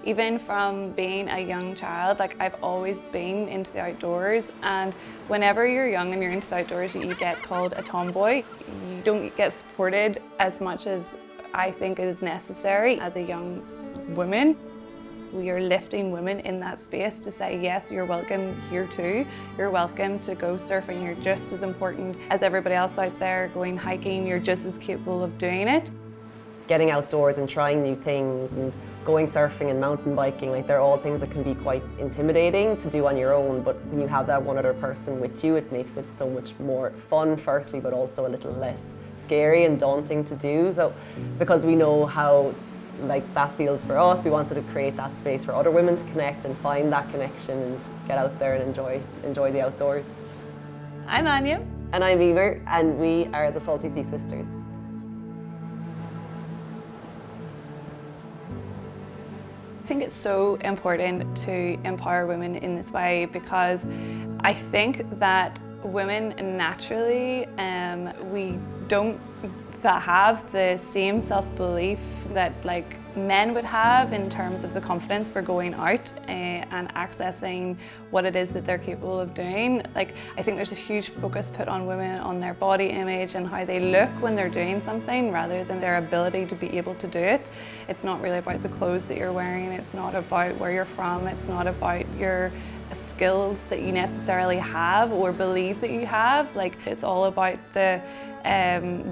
Even from being a young child, like I've always been into the outdoors, and whenever you're young and you're into the outdoors, you get called a tomboy. You don't get supported as much as I think it is necessary as a young woman. We are lifting women in that space to say, yes, you're welcome here too. You're welcome to go surfing. You're just as important as everybody else out there going hiking. You're just as capable of doing it. Getting outdoors and trying new things and going surfing and mountain biking, like they're all things that can be quite intimidating to do on your own, but when you have that one other person with you, it makes it so much more fun firstly, but also a little less scary and daunting to do. So because we know how that feels for us, we wanted to create that space for other women to connect and find that connection and get out there and enjoy the outdoors. I'm Anya. And I'm Eimear, and we are the Salty Sea Sisters. I think it's so important to empower women in this way because I think that women naturally, we don't have the same self-belief that men would have in terms of the confidence for going out and accessing what it is that they're capable of doing. I think there's a huge focus put on women on their body image and how they look when they're doing something rather than their ability to be able to do it. It's not really about the clothes that you're wearing, it's not about where you're from, it's not about your skills that you necessarily have or believe that you have. It's all about the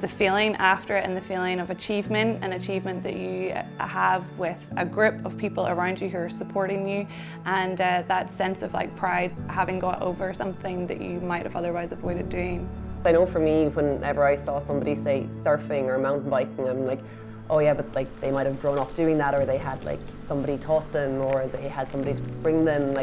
feeling after it and the feeling of achievement, an achievement that you have with a group of people around you who are supporting you, and that sense of pride having got over something that you might have otherwise avoided doing. I know for me, whenever I saw somebody say surfing or mountain biking, I'm like, oh yeah, but they might have grown up doing that, or they had somebody taught them, or they had somebody to bring them.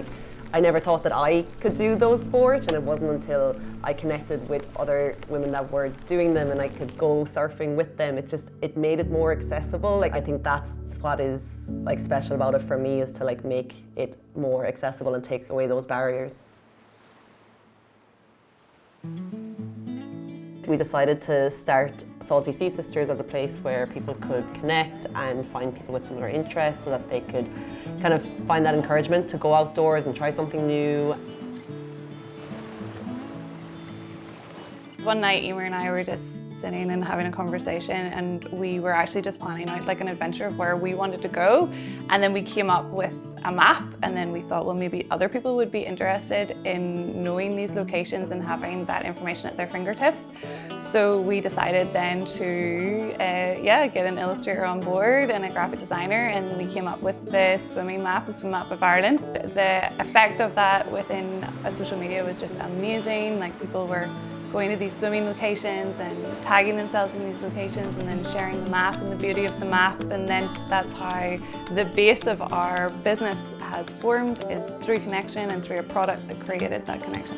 I never thought that I could do those sports, and it wasn't until I connected with other women that were doing them and I could go surfing with them. It made it more accessible. I think that's what is special about it for me, is to make it more accessible and take away those barriers. We decided to start Salty Sea Sisters as a place where people could connect and find people with similar interests so that they could kind of find that encouragement to go outdoors and try something new. One night, Eimear and I were just sitting and having a conversation, and we were actually just planning out an adventure of where we wanted to go, and then we came up with a map, and then we thought, well, maybe other people would be interested in knowing these locations and having that information at their fingertips. So we decided then to get an illustrator on board and a graphic designer, and we came up with the swimming map, the Swim Map of Ireland. The effect of that within social media was just amazing. People were going to these swimming locations and tagging themselves in these locations and then sharing the map and the beauty of the map, and then that's how the base of our business has formed, is through connection and through a product that created that connection.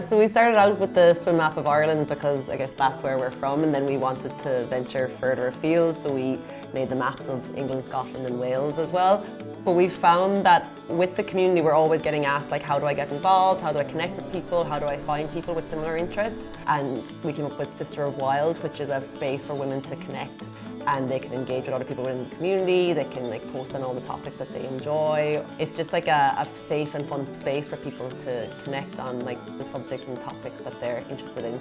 So we started out with the Swim Map of Ireland because I guess that's where we're from, and then we wanted to venture further afield, so we made the maps of England, Scotland and Wales as well. But we found that with the community, we're always getting asked, how do I get involved? How do I connect with people? How do I find people with similar interests? And we came up with Sister of Wild, which is a space for women to connect, and they can engage with other people within the community. They can post on all the topics that they enjoy. It's just a safe and fun space for people to connect on the subjects and topics that they're interested in.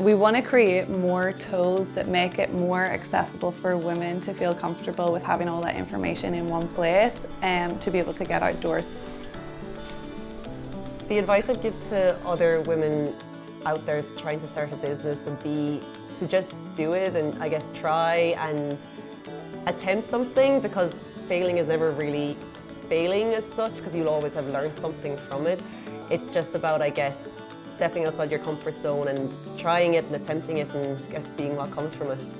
We want to create more tools that make it more accessible for women to feel comfortable with having all that information in one place and to be able to get outdoors. The advice I'd give to other women out there trying to start a business would be to just do it and I guess try and attempt something, because failing is never really failing as such, because you'll always have learned something from it. It's just about, I guess, stepping outside your comfort zone and trying it and attempting it and seeing what comes from it.